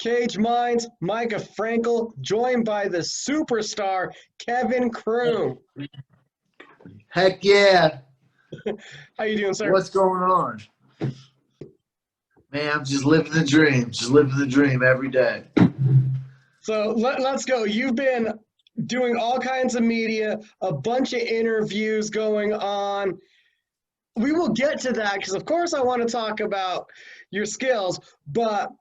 Cage Minds, Micah Frankel, joined by the superstar Kevin Croom. Heck yeah. How you doing, sir? What's going on? Man, I'm just living the dream. Just living the dream every day. So let's go. You've been doing all kinds of media, a bunch of interviews going on. We will get to that because, of course, I want to talk about your skills. But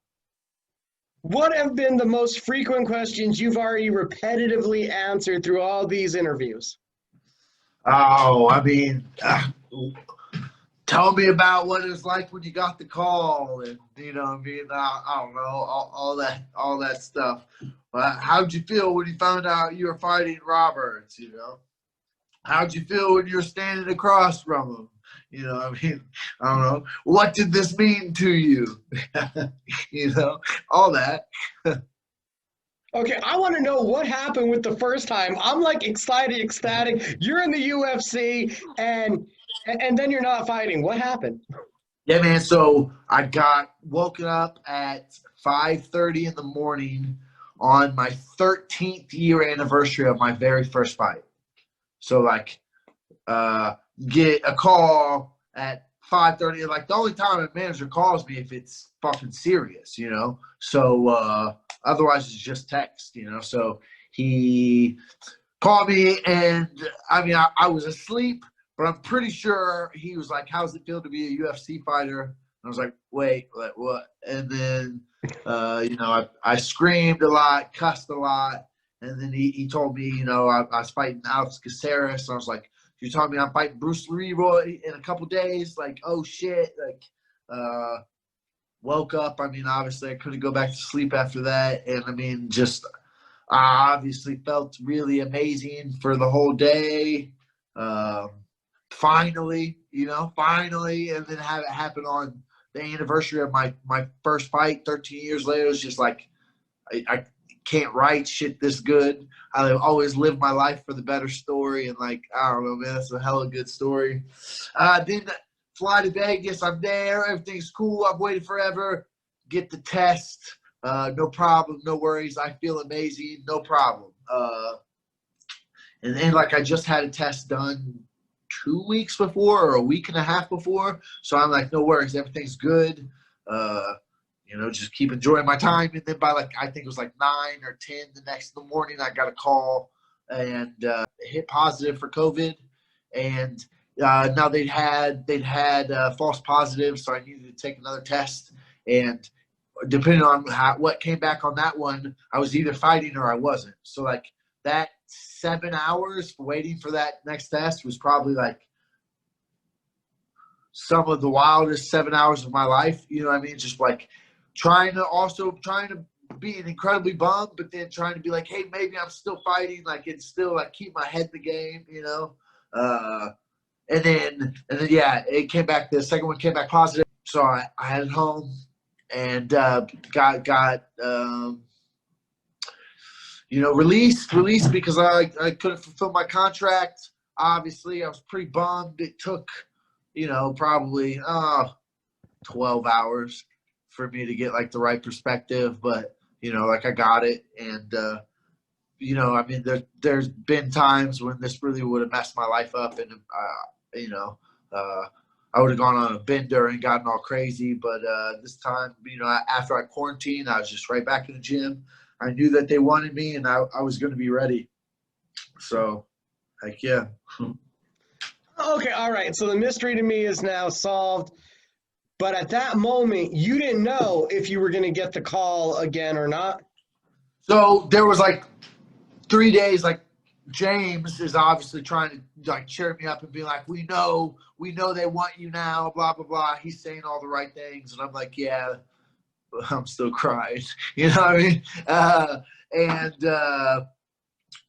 what have been the most frequent questions you've already repetitively answered through all these interviews? Oh, I mean, tell me about what it was like when you got the call, and I don't know, all that stuff. How'd you feel when you found out you were fighting Roberts? How'd you feel when you were standing across from him? I don't know. What did this mean to you? All that. Okay, I want to know what happened with the first time. I'm like excited, ecstatic. You're in the UFC, and then you're not fighting. What happened? Yeah, man. So I got woken up at 5:30 in the morning on my 13th year anniversary of my very first fight. So get a call at 5:30. Like the only time a manager calls me if it's fucking serious, So otherwise it's just text, So he called me, and I was asleep, but I'm pretty sure he was like, "How's it feel to be a UFC fighter?" And I was like, "Wait, what?" And then I screamed a lot, cussed a lot, and then he told me, I was fighting Alex Caceres, and I was like, "You're telling me I'm fighting Bruce Leroy in a couple days?" Like, oh shit! Woke up. Obviously I couldn't go back to sleep after that, and I obviously felt really amazing for the whole day. Finally, and then have it happen on the anniversary of my first fight 13 years later. It's just like I can't write shit this good. I always live my life for the better story, and I don't know, man, that's a hella good story. Then fly to Vegas. I'm there. Everything's cool. I've waited forever. Get the test. No problem. No worries. I feel amazing. No problem. And then I just had a test done 2 weeks before, or a week and a half before. So I'm like, no worries. Everything's good. Just keep enjoying my time. And then by I think it was 9 or 10 the next morning, I got a call and hit positive for COVID. And now they'd had false positives, so I needed to take another test. And depending on what came back on that one, I was either fighting or I wasn't. So that 7 hours waiting for that next test was probably some of the wildest 7 hours of my life. You know what I mean? Just trying to be incredibly bummed, but then trying to be like, hey, maybe I'm still fighting. It's still keep my head in the game, And then it came back. The second one came back positive, so I headed home and got released because I couldn't fulfill my contract. Obviously, I was pretty bummed. It took probably 12 hours for me to get the right perspective, but I got it. And there's been times when this really would have messed my life up, and I would have gone on a bender and gotten all crazy. But this time, after I quarantined, I was just right back in the gym. I knew that they wanted me, and I was going to be ready. So, heck yeah. Okay, all right. So the mystery to me is now solved. But at that moment, you didn't know if you were going to get the call again or not. So there was 3 days. James is obviously trying to cheer me up and be like, we know they want you now, blah blah blah. He's saying all the right things, and I'm like, yeah, but I'm still crying. You know what I mean?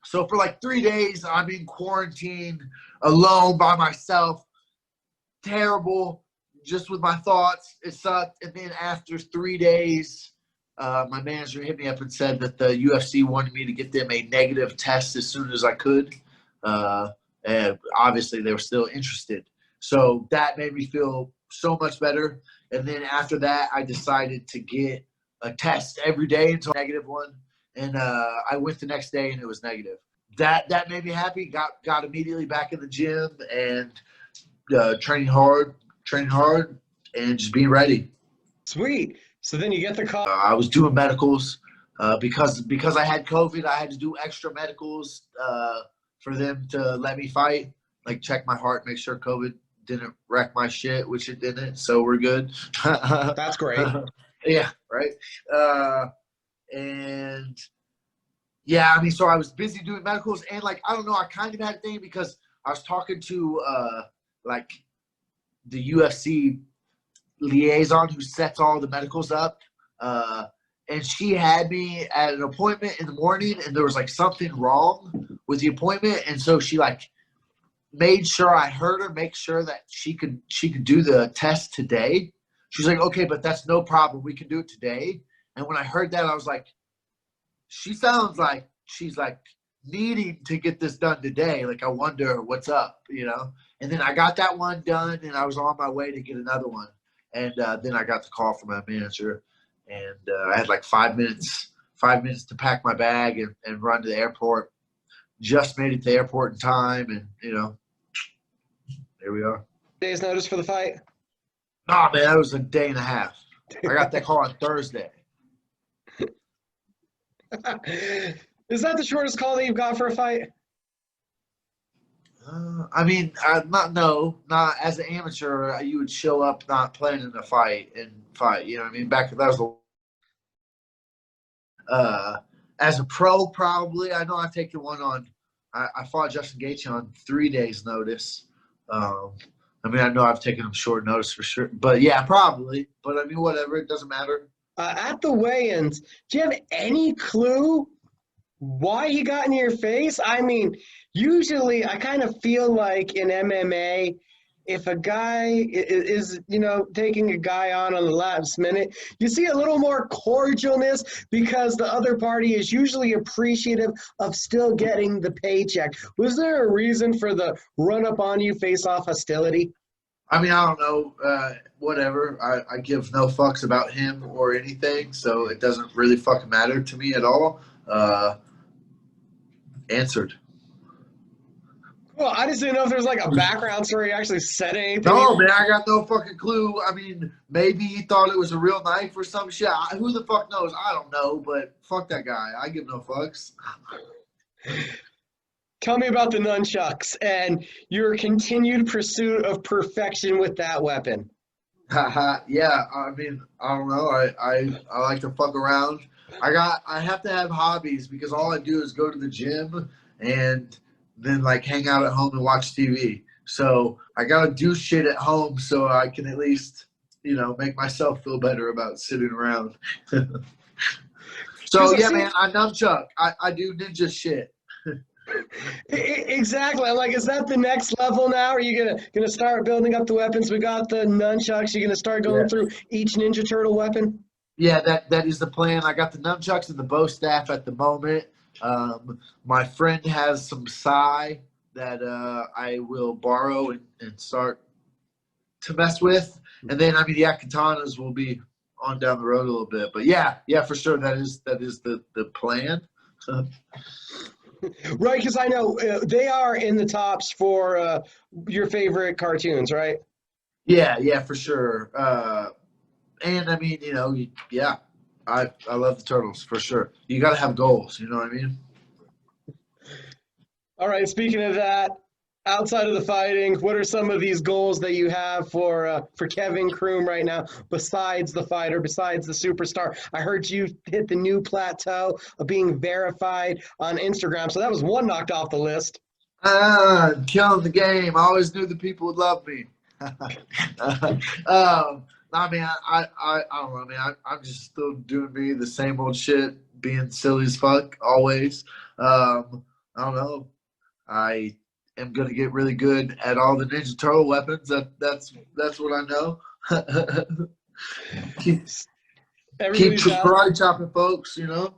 So for 3 days, I'm in quarantine, alone by myself. Terrible, just with my thoughts. It sucked. And then after 3 days, my manager hit me up and said that the UFC wanted me to get them a negative test as soon as I could. And obviously, they were still interested. So that made me feel so much better. And then after that, I decided to get a test every day until a negative one, and I went the next day and it was negative. That made me happy. Got immediately back in the gym and training hard, and just being ready. Sweet. So then you get the call. I was doing medicals because I had COVID. I had to do extra medicals for them to let me fight, like check my heart, make sure COVID didn't wreck my shit, which it didn't. So we're good. That's great. Yeah, right. And yeah, I mean, so I was busy doing medicals, and like I don't know, I kind of had a thing because I was talking to like the UFC liaison who sets all the medicals up, and she had me at an appointment in the morning, and there was like something wrong with the appointment, and so she like made sure I heard her make sure that she could do the test today. She's like, okay, but that's no problem, we can do it today. And when I heard that, I was like, she sounds like she's like needing to get this done today. Like, I wonder what's up, you know? And then I got that one done, and I was on my way to get another one. And then I got the call from my manager, and I had like 5 minutes to pack my bag and run to the airport. Just made it to the airport in time, and, you know, here we are. Days notice for the fight? Nah, man, that was a day and a half. I got that call on Thursday. Is that the shortest call that you've got for a fight? I mean, not as an amateur. You would show up not planning to fight and fight. You know what I mean? Back that was as a pro, probably. I know I've taken one on. I fought Justin Gaethje on 3 days' notice. I mean, I know I've taken him short notice for sure, but yeah, probably. But I mean, whatever. It doesn't matter. At the weigh-ins, do you have any clue why he got in your face? I mean, usually I kind of feel like in MMA, if a guy is, you know, taking a guy on the last minute, you see a little more cordialness because the other party is usually appreciative of still getting the paycheck. Was there a reason for the run-up on you face-off hostility? I mean, I don't know. Whatever. I give no fucks about him or anything, so it doesn't really fucking matter to me at all. Answered. Well, I just didn't know if there was like a background story actually said anything. No, man, I got no fucking clue. I mean, maybe he thought it was a real knife or some shit. Who the fuck knows? I don't know, but fuck that guy. I give no fucks. Tell me about the nunchucks and your continued pursuit of perfection with that weapon. Yeah, I mean, I don't know. I like to fuck around. I have to have hobbies because all I do is go to the gym and then like hang out at home and watch TV. So I gotta do shit at home so I can at least, you know, make myself feel better about sitting around. So yeah, man, I nunchuck. I do ninja shit. Exactly. I'm like, is that the next level now? Are you gonna start building up the weapons? We got the nunchucks. You're gonna start going through each Ninja Turtle weapon? Yeah, that is the plan. I got the nunchucks and the bow staff at the moment. My friend has some sai that I will borrow and start to mess with. And then, I mean, yeah, katanas will be on down the road a little bit. But yeah, for sure, that is the plan. Right, because I know they are in the tops for your favorite cartoons, right? Yeah, for sure. And I mean, you know, yeah, I love the Turtles for sure. You got to have goals, you know what I mean? All right, speaking of that, outside of the fighting, what are some of these goals that you have for Kevin Croom right now, besides the fighter, besides the superstar? I heard you hit the new plateau of being verified on Instagram, so that was one knocked off the list. Killing the game. I always knew the people would love me. I mean, I don't know, man. I'm just still doing me, the same old shit, being silly as fuck, always. I don't know. I am going to get really good at all the Ninja Turtle weapons. That's what I know. keep karate chopping, folks, you know?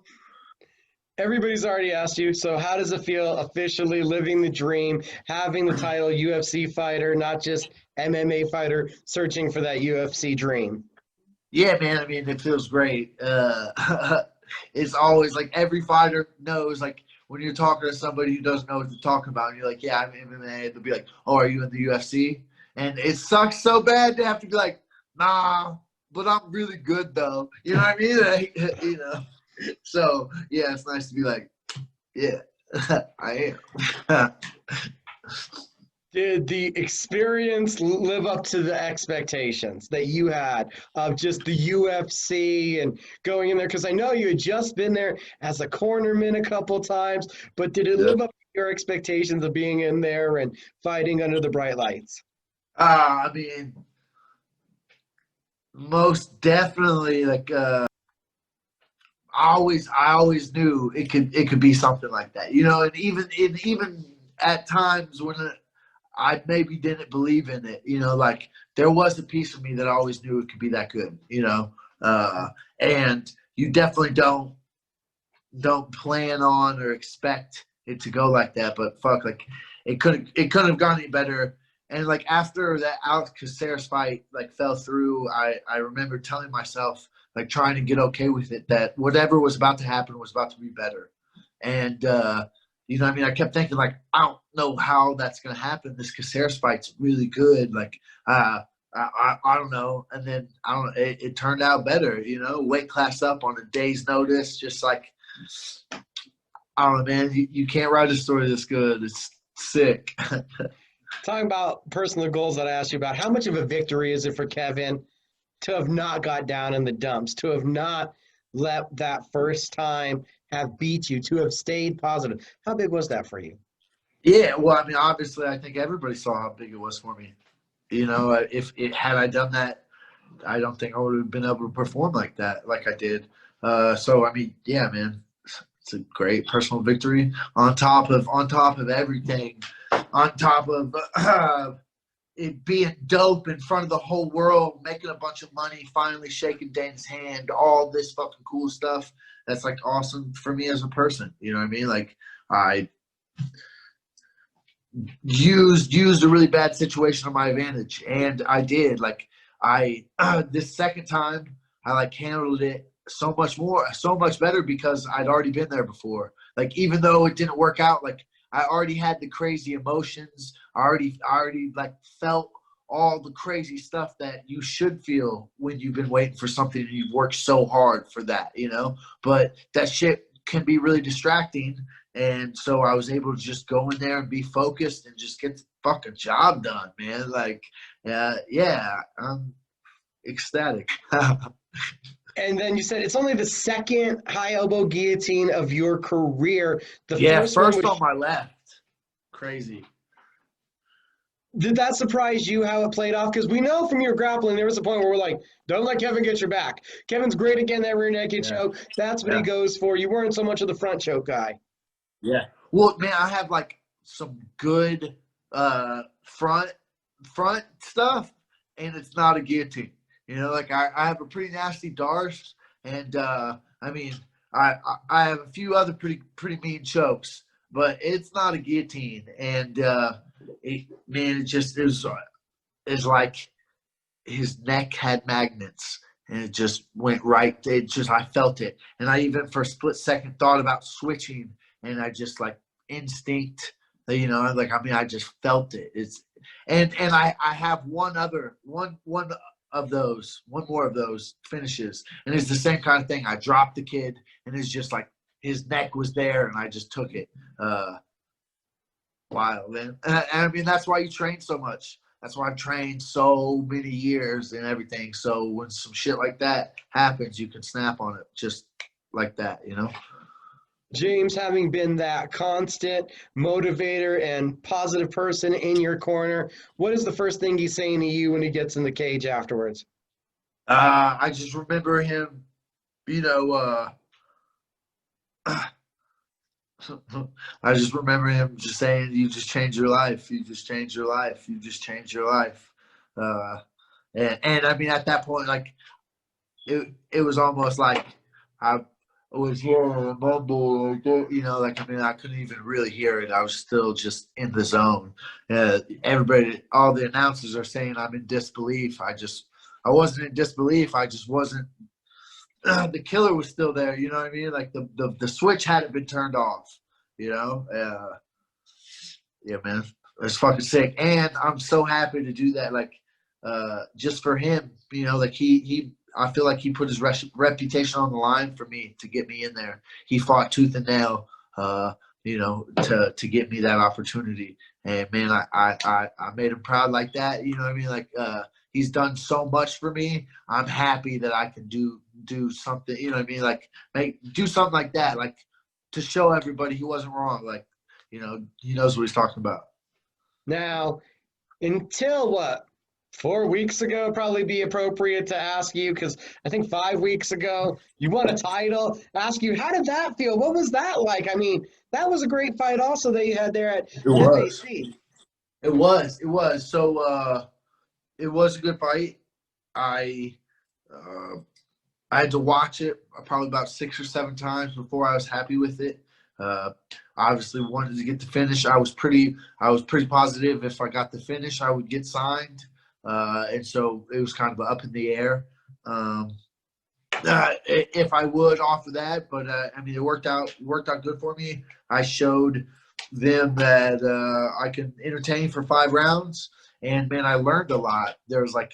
Everybody's already asked you, so how does it feel officially living the dream, having the title UFC fighter, not just MMA fighter, searching for that UFC dream? Yeah, man. I mean, it feels great. It's always like every fighter knows, like when you're talking to somebody who doesn't know what they're talking about, and you're like, "Yeah, I'm MMA." They'll be like, "Oh, are you in the UFC?" And it sucks so bad to have to be like, "Nah, but I'm really good though." You know what I mean? Like, you know. So yeah, it's nice to be like, "Yeah, I am." Did the experience live up to the expectations that you had of just the UFC and going in there? Because I know you had just been there as a cornerman a couple times, but did it Yeah. live up to your expectations of being in there and fighting under the bright lights? I mean, most definitely. Like, I always knew it could be something like that, you know. And even at times when I maybe didn't believe in it, you know, like there was a piece of me that always knew it could be that good, you know. And you definitely don't plan on or expect it to go like that. But fuck, like it couldn't have gone any better. And like after that Alex Caceres fight like fell through, I remember telling myself, like trying to get okay with it, that whatever was about to happen was about to be better. And you know what I mean? I kept thinking like, I don't know how that's gonna happen. This Caceres fight's really good. Like I don't know. And then I don't it turned out better, you know, weight class up on a day's notice, just like I don't know, man. You can't write a story this good. It's sick. Talking about personal goals that I asked you about, how much of a victory is it for Kevin to have not got down in the dumps, to have not let that first time have beat you, to have stayed positive? How big was that for you? Yeah, well, I mean, obviously, I think everybody saw how big it was for me. You know, if it had I done that, I don't think I would have been able to perform like that, like I did. So I mean, yeah, man, it's a great personal victory on top of everything, on top of it being dope in front of the whole world, making a bunch of money, finally shaking Dana's hand, all this fucking cool stuff. That's like awesome for me as a person. You know what I mean? Like I used a really bad situation to my advantage, and I did. Like I this second time, I like handled it so much better because I'd already been there before. Like even though it didn't work out, like I already had the crazy emotions. I already like felt all the crazy stuff that you should feel when you've been waiting for something and you've worked so hard for that, you know. But that shit can be really distracting, and so I was able to just go in there and be focused and just get the fucking job done, man. Like, yeah, I'm ecstatic. And then you said it's only the second high elbow guillotine of your career. The Yeah, first one first on was, my left. Crazy. did that surprise you how it played off? Because we know from your grappling, there was a point where we're like, don't let Kevin get your back. Kevin's great again, that rear naked Yeah, choke. That's what he yeah, goes for. You weren't so much of the front choke guy. yeah. Well, man, I have like some good uh front front stuff, and it's not a guillotine. You know, like I have a pretty nasty Darce, and I mean, I have a few other pretty mean chokes, but it's not a guillotine. And man, it just is like his neck had magnets, and it just went right. It just I felt it, and I even for a split second thought about switching, and I just like instinct, you know, like I mean I just felt it. It's and I have one of those, one more of those finishes, and it's the same kind of thing. I dropped the kid, and it's just like his neck was there, and I just took it. Wild, man. And I mean, that's why you train so much. That's why I've trained so many years and everything. So when some shit like that happens, you can snap on it just like that, you know? James, having been that constant motivator and positive person in your corner, what is the first thing he's saying to you when he gets in the cage afterwards? I just remember him, you know, I just remember him just saying, "You just changed your life. You just changed your life. You just changed your life." Uh, and I mean, at that point, like it was almost like I was hearing a mumble, you know, like I mean, I couldn't even really hear it. I was still just in the zone. Everybody, all the announcers are saying I'm in disbelief. I just I wasn't in disbelief. I just wasn't. The killer was still there. You know what I mean? Like the switch hadn't been turned off. You know? Yeah, man, it's fucking sick, and I'm so happy to do that. Like, just for him, you know, like I feel like he put his reputation on the line for me to get me in there. He fought tooth and nail, you know, to get me that opportunity. And man, I made him proud like that. You know what I mean? Like, he's done so much for me. I'm happy that I can do something. You know what I mean? Like, do something like that, like to show everybody he wasn't wrong. Like, you know, he knows what he's talking about. Now, until what? 4 weeks ago, probably be appropriate to ask you, because I think 5 weeks ago you won a title. Ask you, how did that feel? What was that like? I mean, that was a great fight also that you had there at It was. FAC. It was. So it was a good fight. I I had to watch it probably about 6 or 7 times before I was happy with it. Uh, Obviously wanted to get the finish. I was pretty positive if I got the finish, I would get signed. And so it was kind of up in the air. If I would off of that, but I mean, it worked out good for me. I showed them that I can entertain for 5 rounds, and man, I learned a lot. There was like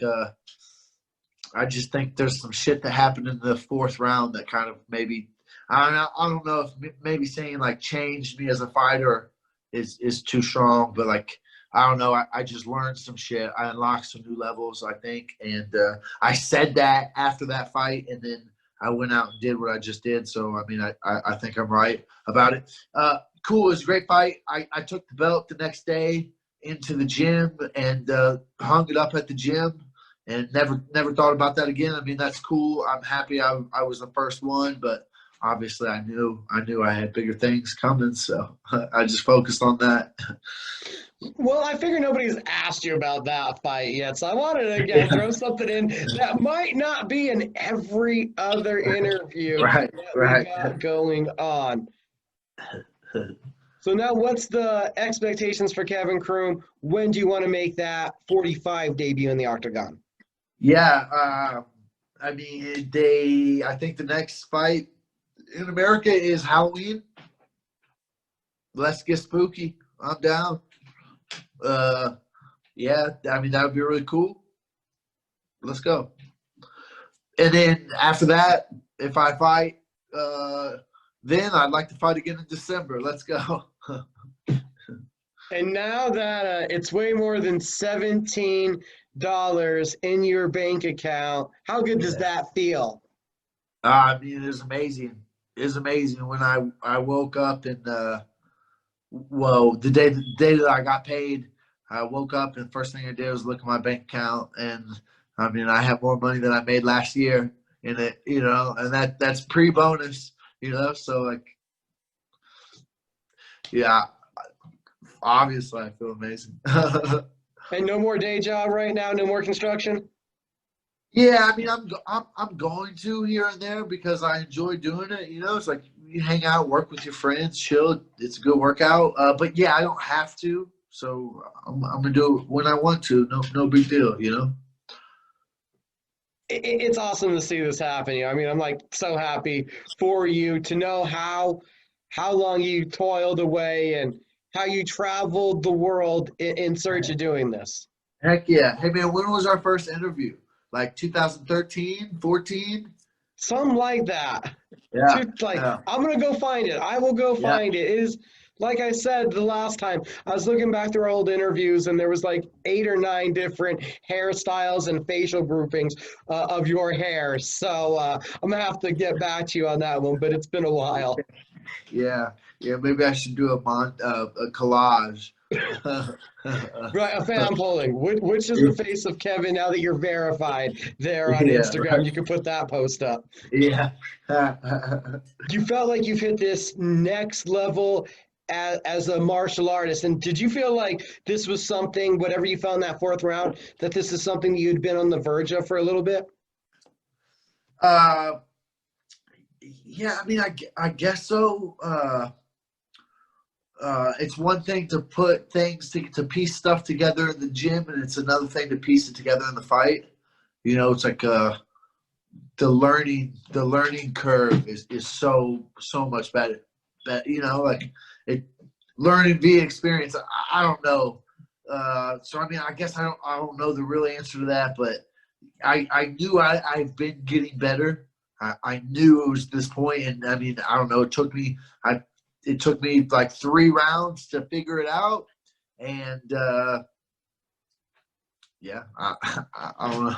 I just think there's some shit that happened in the 4th round that kind of maybe I don't know if maybe saying like changed me as a fighter is too strong, but like I don't know. I just learned some shit. I unlocked some new levels, I think, and I said that after that fight, and then I went out and did what I just did. So I mean, I think I'm right about it. Cool. It was a great fight. I took the belt the next day into the gym and hung it up at the gym. And never thought about that again. I mean, that's cool. I'm happy I was the first one, but obviously I knew I had bigger things coming, so I just focused on that. Well, I figure nobody's asked you about that fight yet, so I wanted to again throw something in that might not be in every other interview Right, that we right. got going on. So now, what's the expectations for Kevin Croom? When do you want to make that 45 debut in the octagon? Yeah, I mean, I think the next fight in America is Halloween. Let's get spooky. I'm down. Yeah, I mean, that would be really cool. Let's go. And then after that, if I fight, then I'd like to fight again in December. Let's go. And now that it's way more than $17 in your bank account, how good does that feel? I mean, it was amazing. It was amazing when I woke up and well, the day that I got paid, I woke up and the first thing I did was look at my bank account, and I mean, I have more money than I made last year in it, you know, and that's pre-bonus, you know, so like, yeah, obviously I feel amazing. And no more day job right now, no more construction? Yeah, I mean, I'm going to here and there because I enjoy doing it. You know, it's like you hang out, work with your friends, chill. It's a good workout. But yeah, I don't have to, so I'm gonna do it when I want to. No big deal. You know. It's awesome to see this happen. I mean, I'm like so happy for you to know how long you toiled away and how you traveled the world in search of doing this. Heck yeah. Hey man, when was our first interview? Like 2013, 14? Something like that. Yeah. Yeah. I'm gonna go find it. I will go Yeah. find it. It is like I said the last time. I was looking back through old interviews, and there was like 8 or 9 different hairstyles and facial groupings of your hair. So I'm gonna have to get back to you on that one. But it's been a while. Yeah. Yeah. Maybe I should do a collage. Right, a fan polling. Which is the face of Kevin now that you're verified there on Yeah. Instagram? You can put that post up. Yeah. You felt like you've hit this next level as a martial artist. And did you feel like this was something, whatever you found that 4th round, that this is something you'd been on the verge of for a little bit? uh, yeah, I mean, I guess so. It's one thing to put things to piece stuff together in the gym, and it's another thing to piece it together in the fight. You know, it's like the learning curve is so much better. That, you know, like it learning via experience. I don't know. So I mean, I guess I don't know the real answer to that, but I knew I've been getting better. I knew it was this point, and I mean, I don't know. It took me like 3 rounds to figure it out, and yeah, I don't know.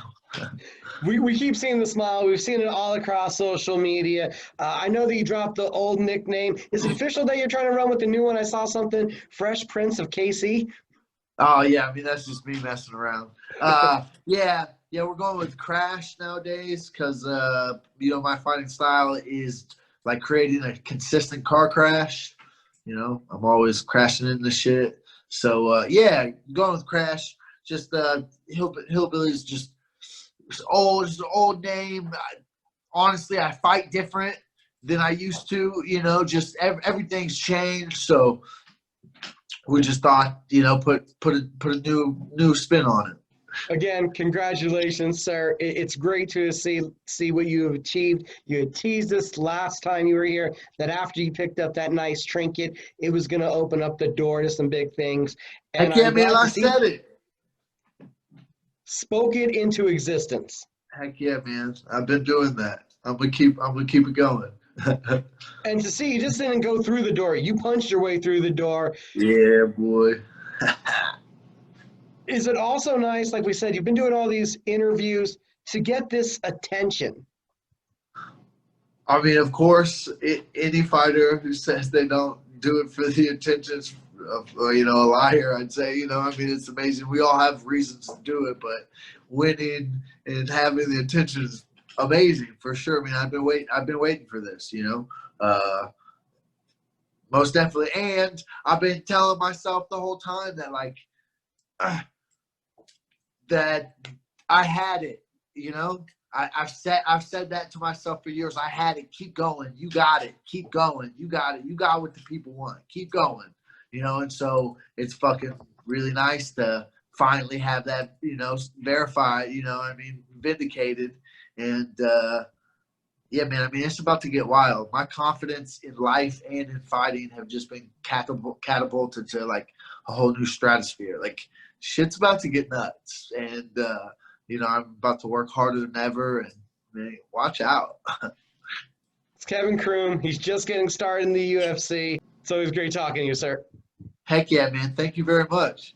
We keep seeing the smile. We've seen it all across social media. I know that you dropped the old nickname. Is it official that you're trying to run with the new one? I saw something, Fresh Prince of KC. Oh yeah, I mean that's just me messing around. Yeah, we're going with Crash nowadays because you know, my fighting style is like creating a consistent car crash. You know, I'm always crashing into shit. So yeah, going with Crash. Just Hillbilly's just just an old name. Honestly, I fight different than I used to. You know, just everything's changed. So we just thought, you know, put a new spin on it. Again, congratulations, sir. It's great to see what you have achieved. You had teased us last time you were here that after you picked up that nice trinket, it was going to open up the door to some big things. And Heck yeah, I'm man! glad to I see said it. spoke it into existence. Heck yeah, man! I've been doing that. I'm gonna keep it going. And to see you just didn't go through the door. You punched your way through the door. Yeah, boy. Is it also nice, like we said, you've been doing all these interviews to get this attention? I mean, of course, any fighter who says they don't do it for the intentions of, you know, a liar, I'd say, you know, I mean, it's amazing. We all have reasons to do it, but winning and having the intention is amazing for sure. I mean, I've been waiting for this, you know, most definitely. And I've been telling myself the whole time that like, that I had it, you know. I've said that to myself for years. I had it. Keep going. You got it. Keep going. You got it. You got what the people want. Keep going. You know, and so it's fucking really nice to finally have that, you know, verified, you know, I mean, vindicated. And yeah, man, I mean, it's about to get wild. My confidence in life and in fighting have just been catapulted to like a whole new stratosphere. Like shit's about to get nuts. And you know, I'm about to work harder than ever, and man, watch out. It's Kevin Croom. He's just getting started in the UFC. It's always great talking to you, sir. Heck yeah, man. Thank you very much.